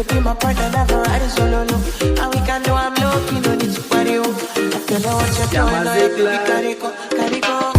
be my partner, never ride solo. And we can do I'm lucky, no need to party. I tell her what you're doing, no, you be carry go, carry go.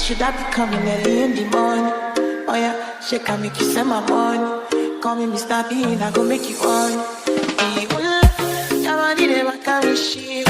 Should I be coming early in the morning? Oh yeah, she can make you send my money. Call me Mr. Bean, I go make you on. Yeah, man, they never carry shit.